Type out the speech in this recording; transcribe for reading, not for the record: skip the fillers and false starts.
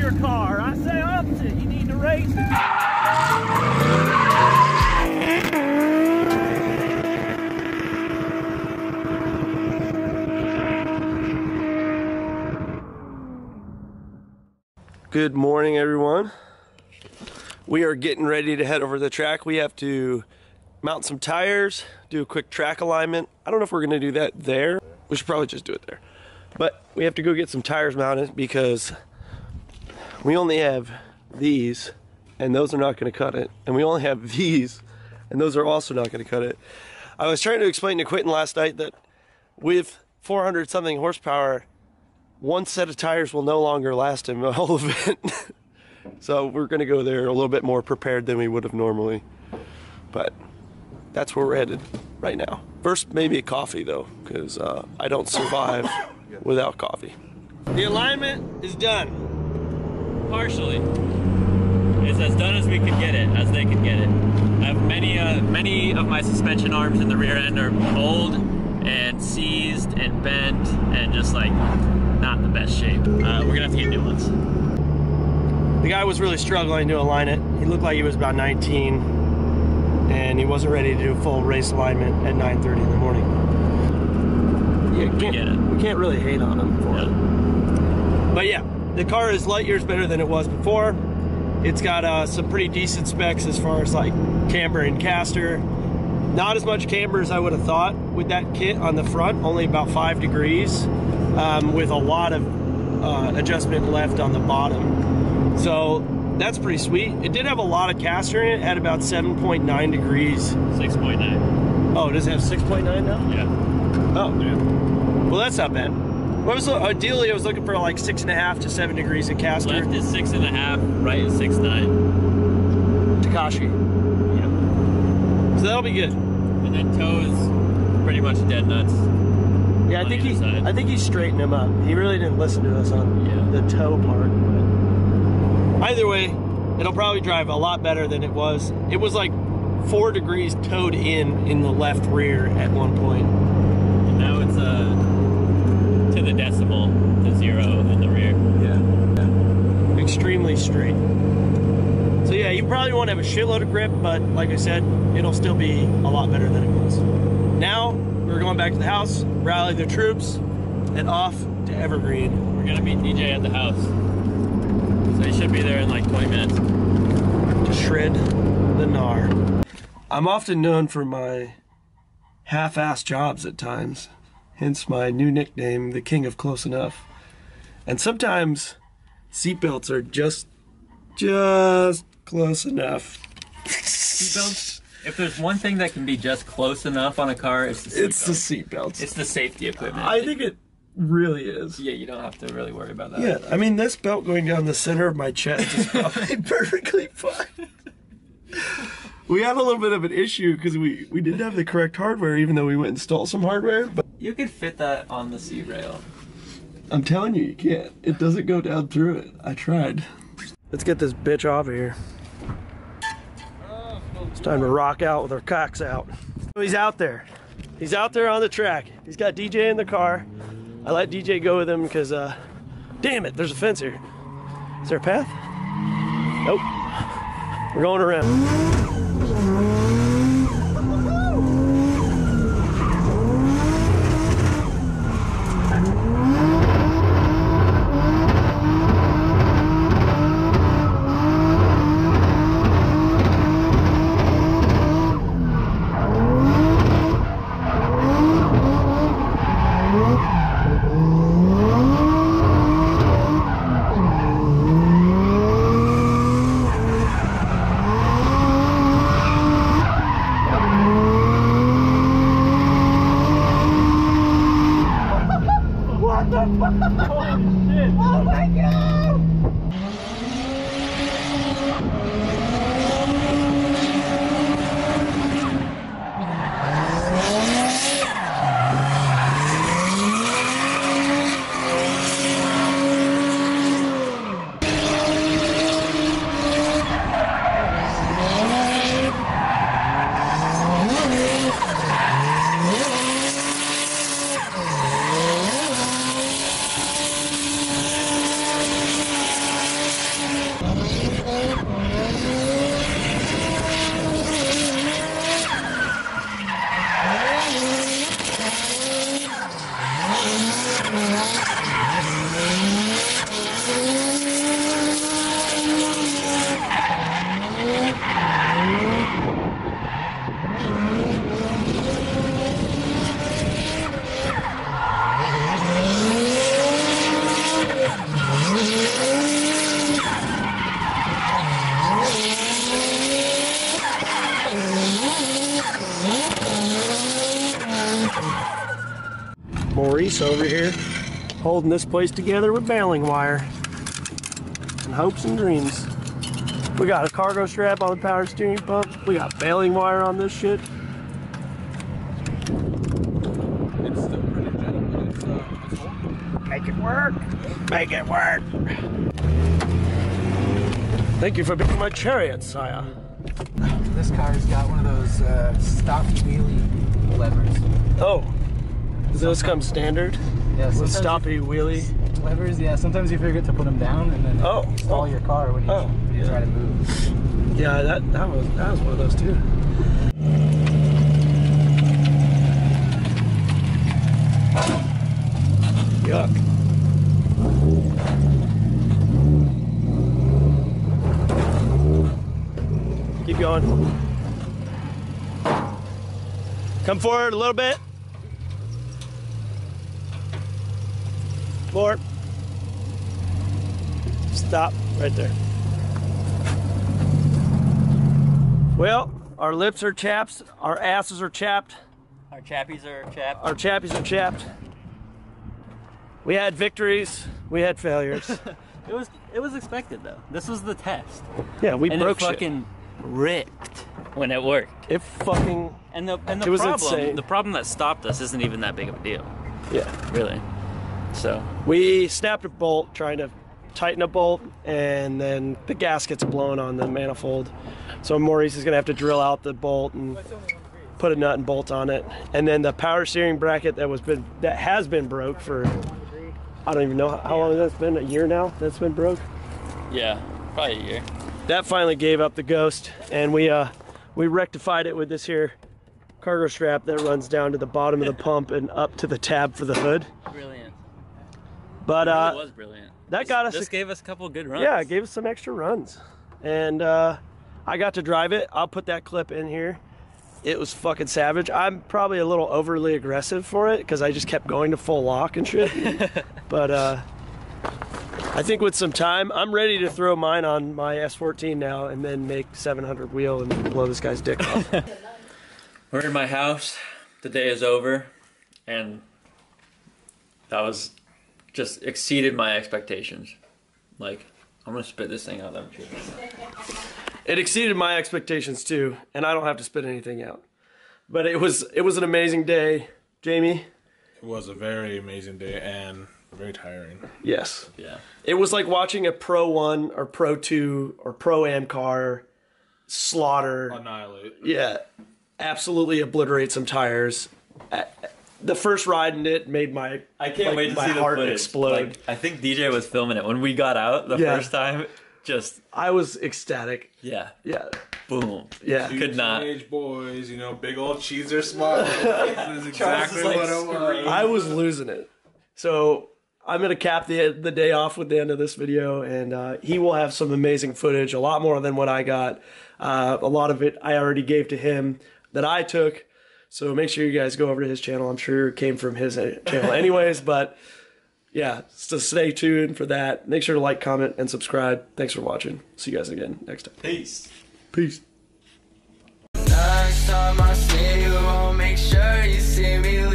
your car. I say opposite. You need to race it. Good morning, everyone. We are getting ready to head over to the track. We have to mount some tires, do a quick track alignment. I don't know if we're gonna do that there. We should probably just do it there. But we have to go get some tires mounted because we only have these and those are not gonna cut it. And we only have these and those are also not gonna cut it. I was trying to explain to Quinten last night that with 400 something horsepower, one set of tires will no longer last him a whole event. So we're gonna go there a little bit more prepared than we would have normally. But that's where we're headed right now. First, maybe a coffee though, because I don't survive without coffee. The alignment is done. Partially. It's as done as we could get it, as they could get it. I have many of my suspension arms in the rear end are old and seized and bent and just like not in the best shape. We're gonna have to get new ones. The guy was really struggling to align it. He looked like he was about 19 and he wasn't ready to do a full race alignment at 9:30 in the morning. Yeah, we can't really hate on him for it. But yeah, the car is light years better than it was before. It's got some pretty decent specs as far as like camber and caster. Not as much camber as I would have thought with that kit on the front, only about 5 degrees, with a lot of adjustment left on the bottom. So that's pretty sweet. It did have a lot of caster in it at about 7.9 degrees. 6.9. Oh, does it have 6.9 now? Yeah. Oh, yeah. Well, that's not bad. Ideally, I was looking for like 6.5 to 7 degrees of caster. Left is 6.5, right is 6.9. Takashi. Yep. So that'll be good. And then toe is pretty much dead nuts. Yeah, I think he straightened him up. He really didn't listen to us on the toe part. But either way, it'll probably drive a lot better than it was. It was like 4 degrees towed in the left rear at one point. And now it's to the decimal, to 0 in the rear. Yeah. Extremely straight. So yeah, you probably won't have a shitload of grip, but like I said, it'll still be a lot better than it was. Now, we're going back to the house, rally the troops, and off to Evergreen. We're gonna meet DJ at the house. So he should be there in like 20 minutes. To shred the gnar. I'm often known for my half-assed jobs at times, hence my new nickname, the King of Close Enough. And sometimes seatbelts are just close enough. Seatbelts? If there's one thing that can be just close enough on a car, it's the seatbelt. It's the seatbelts. It's the safety equipment. I think it really is. Yeah, you don't have to really worry about that. Yeah, I mean, this belt going down the center of my chest is probably perfectly fine. We had a little bit of an issue because we didn't have the correct hardware, even though we went and installed some hardware. But you could fit that on the seat rail. I'm telling you, you can't. It doesn't go down through it. I tried. Let's get this bitch off of here. It's time to rock out with our cocks out. He's out there. He's out there on the track. He's got DJ in the car. I let DJ go with him because, damn it, there's a fence here. Is there a path? Nope. We're going around. Oh my God! Maurice over here holding this place together with baling wire and hopes and dreams. We got a cargo strap on the power steering pump. We got baling wire on this shit. It's still pretty gentle, but it's holding. Make it work. Make it work. Thank you for being my chariot, sire. This car's got one of those stop wheelie levers. Oh, does those come standard? Yeah, With stoppy wheelie levers. Yeah, sometimes you forget to put them down and then stall your car when you try to move. Yeah, that was one of those too. Yuck. Keep going. Come forward a little bit. More. Stop right there. Well, our lips are chapped, our asses are chapped. Our chappies are chapped. Our chappies are chapped. We had victories, we had failures. It was expected though. This was the test. Yeah, we And broke it fucking ripped when it worked. It fucking And the it was insane. the problem that stopped us isn't even that big of a deal, Yeah. really. So We snapped a bolt trying to tighten a bolt, and then the gasket's blown on the manifold. So Maurice is gonna have to drill out the bolt and put a nut and bolt on it. And then the power steering bracket that has been broke for, I don't even know how long that's been, a year now that's been broke. yeah, probably a year. That finally gave up the ghost, and we rectified it with this here cargo strap that runs down to the bottom of the pump and up to the tab for the hood. Brilliant. But It really was brilliant. that got us. This gave us a couple of good runs. Yeah, it gave us some extra runs, and I got to drive it. I'll put that clip in here. It was fucking savage. I'm probably a little overly aggressive for it because I just kept going to full lock and shit. But I think with some time, I'm ready to throw mine on my S14 now and then make 700 wheel and blow this guy's dick off. We're in my house. The day is over, and that was just exceeded my expectations. Like, I'm gonna spit this thing out. That It exceeded my expectations too, and I don't have to spit anything out. But it was an amazing day, Jamie. It was a very amazing day and very tiring. Yes. Yeah. It was like watching a Pro 1 or Pro 2 or Pro-Am car slaughter. Annihilate. Yeah. Absolutely obliterate some tires. The first ride in it made my I can't wait to my see the heart footage. explode. Like, I think DJ was filming it when we got out the first time. Just I was ecstatic. yeah, Yeah. boom. Could not. Teenage boys, you know, big old cheeser smile. This is exactly like what I want. I was losing it. So I'm going to cap the day off with the end of this video, and he will have some amazing footage, a lot more than what I got. A lot of it I already gave to him that I took. So make sure you guys go over to his channel. I'm sure it came from his channel anyways, but yeah, so stay tuned for that. Make sure to like, comment, and subscribe. Thanks for watching. See you guys again next time. Peace. Peace. Next time I see you, I'll make sure you see me